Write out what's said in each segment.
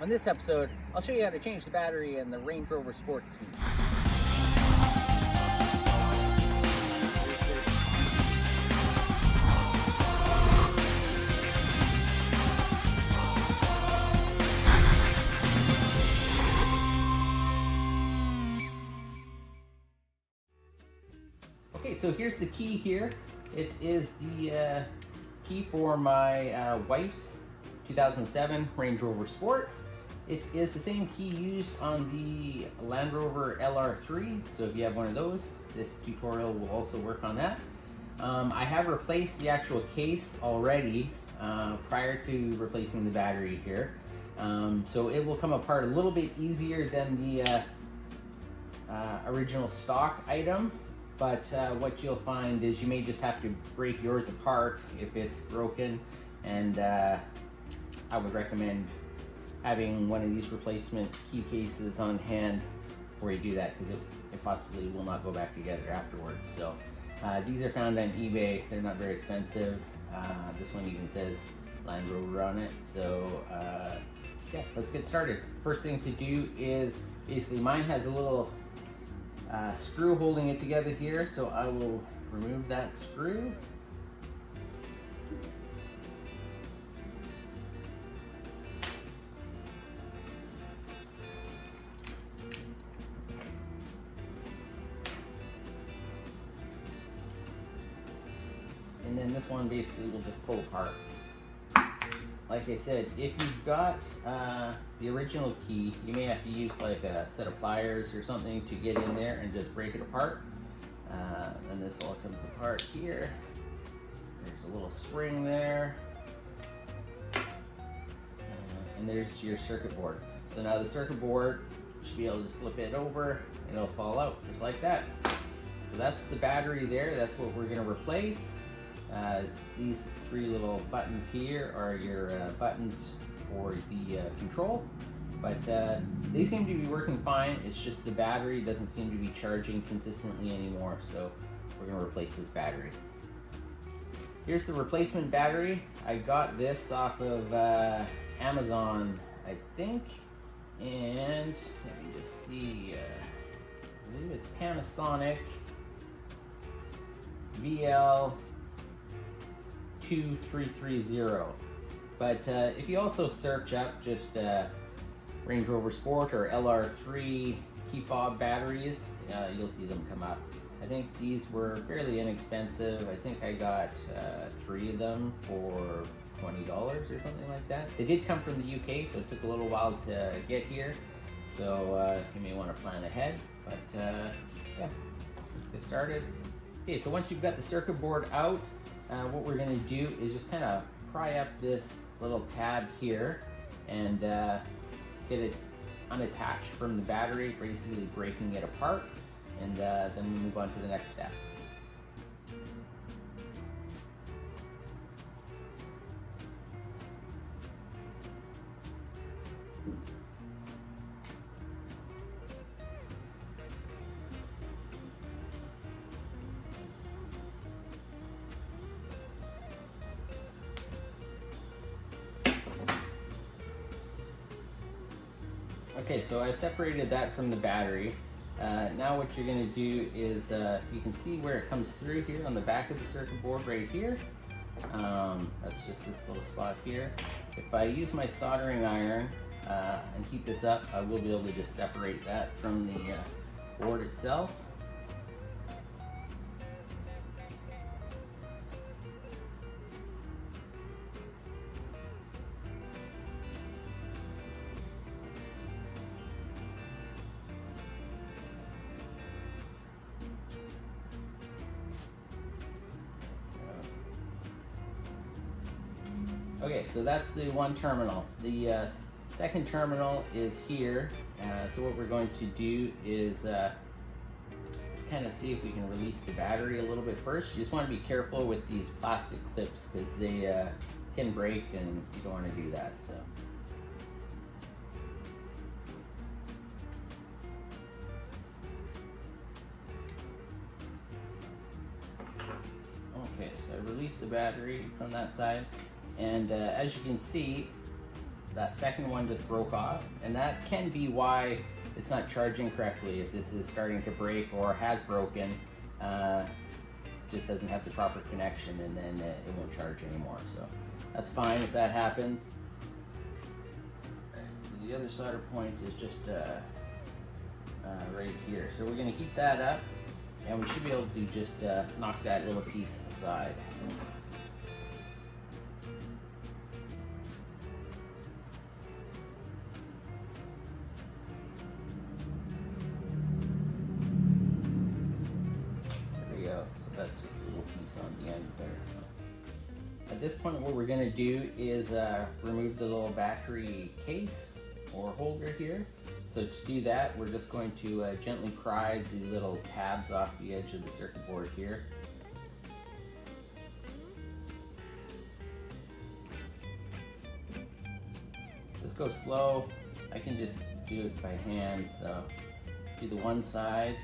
On this episode, I'll show you how to change the battery in the Range Rover Sport key. Okay, so here's the key here. It is the key for my wife's 2007 Range Rover Sport. It is the same key used on the Land Rover LR3, so if you have one of those, this tutorial will also work on that. I have replaced the actual case already prior to replacing the battery here. So it will come apart a little bit easier than the original stock item, but what you'll find is you may just have to break yours apart if it's broken, and I would recommend having one of these replacement key cases on hand before you do that, because it possibly will not go back together afterwards. So these are found on eBay. They're not very expensive. This one even says Land Rover on it. So yeah, let's get started. First thing to do is, basically mine has a little screw holding it together here, so I will remove that screw. And then this one basically will just pull apart. Like I said, if you've got the original key, you may have to use like a set of pliers or something to get in there and just break it apart. Then this all comes apart here. There's a little spring there. And there's your circuit board. So now the circuit board, you should be able to just flip it over and it'll fall out just like that. So that's the battery there. That's what we're going to replace. These three little buttons here are your buttons for the control, but they seem to be working fine. It's just the battery doesn't seem to be charging consistently anymore, so we're going to replace this battery. Here's the replacement battery. I got this off of Amazon, I think, and let me just see, I believe it's Panasonic VL 2330. But if you also search up just Range Rover Sport or LR3 key fob batteries, you'll see them come up. I think these were fairly inexpensive. I think I got 3 of them for $20 or something like that. They did come from the UK, so it took a little while to get here. So you may want to plan ahead, but yeah, let's get started. Okay, so once you've got the circuit board out, what we're going to do is just kind of pry up this little tab here and get it unattached from the battery, basically breaking it apart, and then we move on to the next step. Okay, so I've separated that from the battery. Now what you're going to do is, you can see where it comes through here on the back of the circuit board right here. That's just this little spot here. If I use my soldering iron and heat this up, I will be able to just separate that from the board itself. Okay, so that's the one terminal. The second terminal is here. So what we're going to do is just kind of see if we can release the battery a little bit first. You just want to be careful with these plastic clips because they can break and you don't want to do that. So. Okay, so I released the battery from that side, and as you can see, that second one just broke off, and that can be why it's not charging correctly. If this is starting to break or has broken, just doesn't have the proper connection, and then it won't charge anymore. So that's fine if that happens. So the other solder point is just right here. So we're going to heat that up, and we should be able to just knock that little piece aside. There we go. So that's just a little piece on the end there. So at this point, what we're going to do is remove the little battery case or holder here. So to do that, we're just going to gently pry the little tabs off the edge of the circuit board here. Just go slow. I can just do it by hand. So do the one side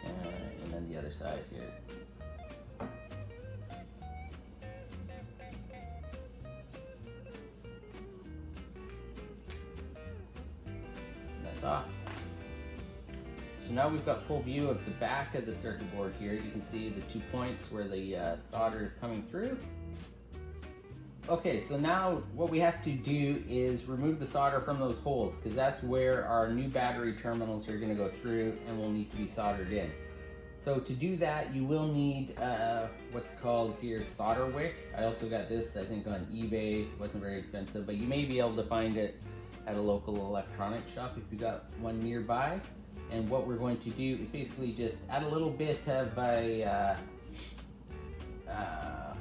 and then the other side here. Off. So now we've got full view of the back of the circuit board here. You can see the 2 points where the solder is coming through. Okay, so now what we have to do is remove the solder from those holes, because that's where our new battery terminals are going to go through and will need to be soldered in. So to do that, you will need what's called here solder wick. I also got this, I think, on eBay. It wasn't very expensive, but you may be able to find it at a local electronics shop if you got one nearby. And what we're going to do is basically just add a little bit of a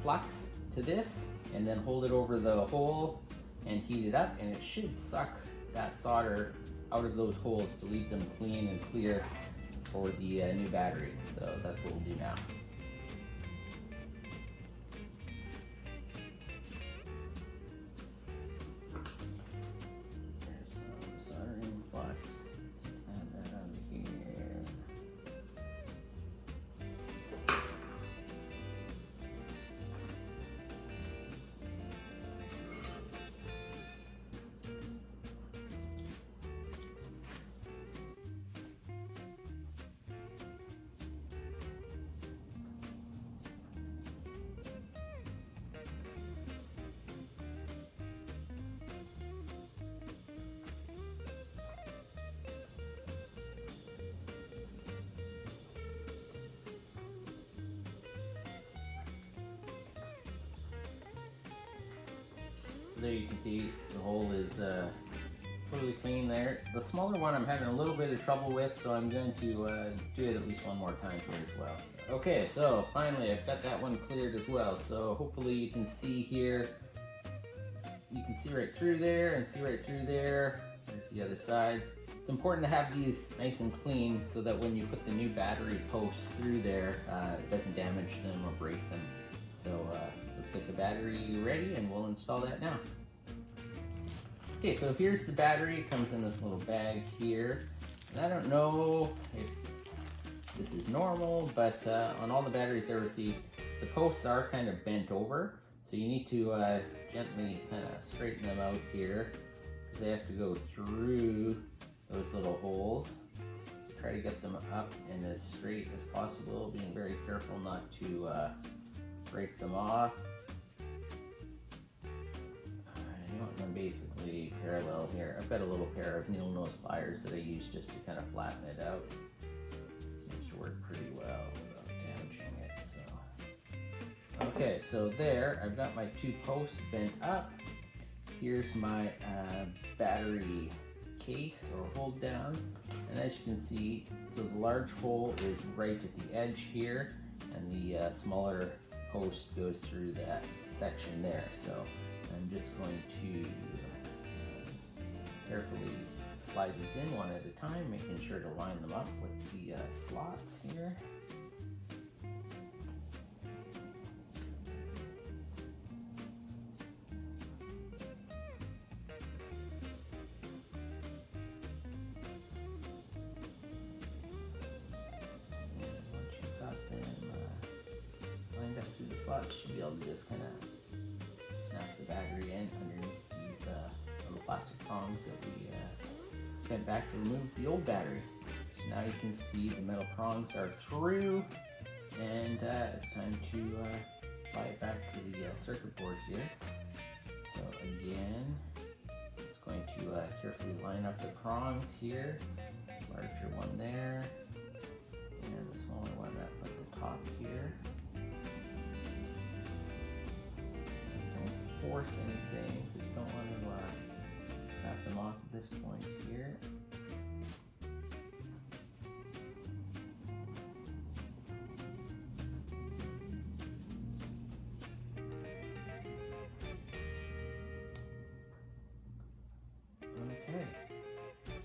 flux to this, and then hold it over the hole and heat it up, and it should suck that solder out of those holes to leave them clean and clear for the new battery. So that's what we'll do now. There you can see the hole is totally clean there. The smaller one I'm having a little bit of trouble with, so I'm going to do it at least one more time here as well. So, okay, so finally I've got that one cleared as well. So hopefully you can see here, you can see right through there and see right through there. There's the other sides. It's important to have these nice and clean so that when you put the new battery posts through there, it doesn't damage them or break them. So let's get the battery ready and we'll install that now. Okay, so here's the battery. It comes in this little bag here. And I don't know if this is normal, but on all the batteries I received, the posts are kind of bent over. So you need to gently kind of straighten them out here, because they have to go through those little holes. So try to get them up and as straight as possible, being very careful not to break them off. You want them basically parallel here. I've got a little pair of needle nose pliers that I use just to kind of flatten it out. Seems to work pretty well without damaging it. So okay, so there I've got my 2 posts bent up. Here's my battery case or hold down, and as you can see, so the large hole is right at the edge here, and the smaller post goes through that section there. So I'm just going to carefully slide these in one at a time, making sure to line them up with the slots here. Slots, you should be able to just kind of snap the battery in underneath these plastic prongs that we bent back to remove the old battery. So now you can see the metal prongs are through, and it's time to apply it back to the circuit board here. So again, it's going to carefully line up the prongs here, larger one there, and the smaller one up at the top here. Don't force anything, because you don't want to snap them off at this point here. Okay,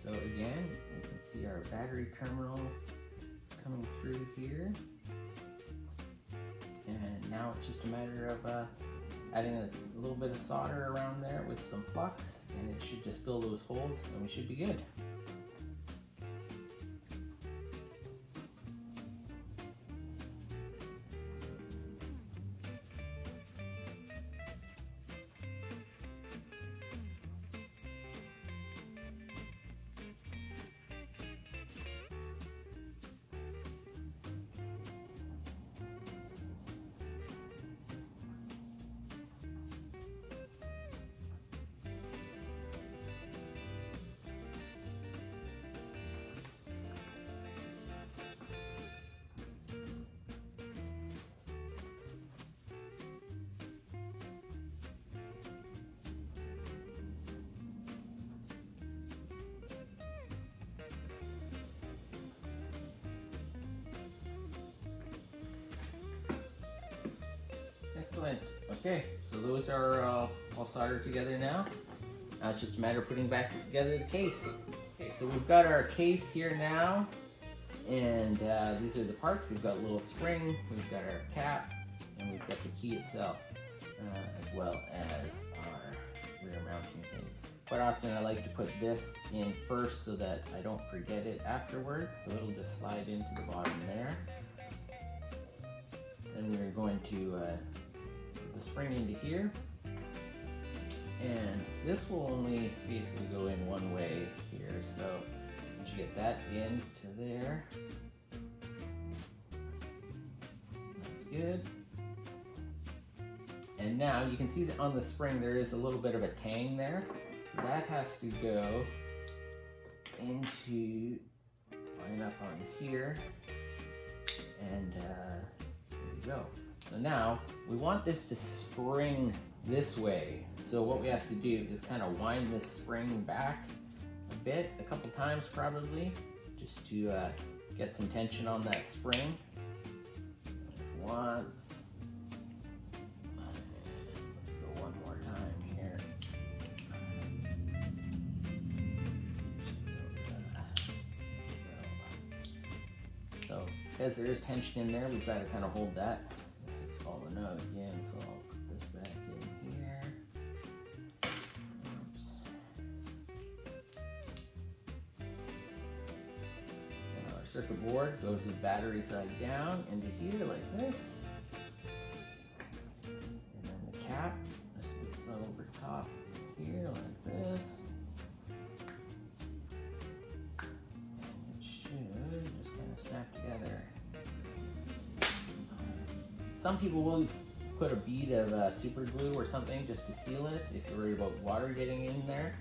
so again, you can see our battery terminal is coming through here, and now it's just a matter of adding a little bit of solder around there with some flux, and it should just fill those holes, and we should be good. Excellent. Okay, so those are all soldered together now. Now it's just a matter of putting back together the case. Okay, so we've got our case here now, and these are the parts. We've got a little spring, we've got our cap, and we've got the key itself, as well as our rear mounting thing. Quite often I like to put this in first so that I don't forget it afterwards, so it'll just slide into the bottom there. Then we're going to the spring into here, and this will only basically go in one way here, so once you get that into there, that's good. And now you can see that on the spring there is a little bit of a tang there, so that has to go into, line up on here, and there you go. So now, we want this to spring this way. So what we have to do is kind of wind this spring back a bit, a couple times probably, just to get some tension on that spring. Once. Let's go one more time here. So, because there is tension in there, we've got to kind of hold that. Falling out again, so I'll put this back in here. Oops. And our circuit board goes with battery side down into here like this. And then the cap, this gets over top here like this. And it should just kind of snap together. Some people will put a bead of super glue or something just to seal it if you're worried about water getting in there.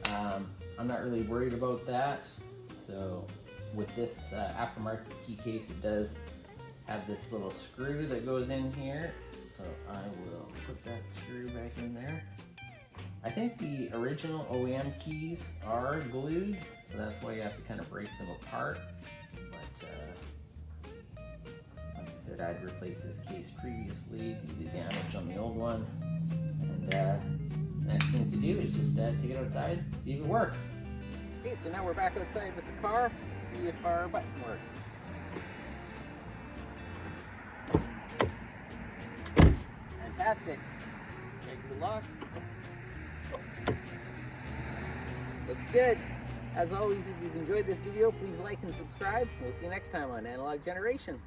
I'm not really worried about that. So with this aftermarket key case, it does have this little screw that goes in here. So I will put that screw back in there. I think the original OEM keys are glued, so that's why you have to kind of break them apart. I'd replaced this case previously due to damage on the old one, and the next thing to do is just take it outside, see if it works. Okay, so now we're back outside with the car. Let's see if our button works. Fantastic. Check the locks. Looks good. As always, if you've enjoyed this video, please like and subscribe. We'll see you next time on Analog Generation.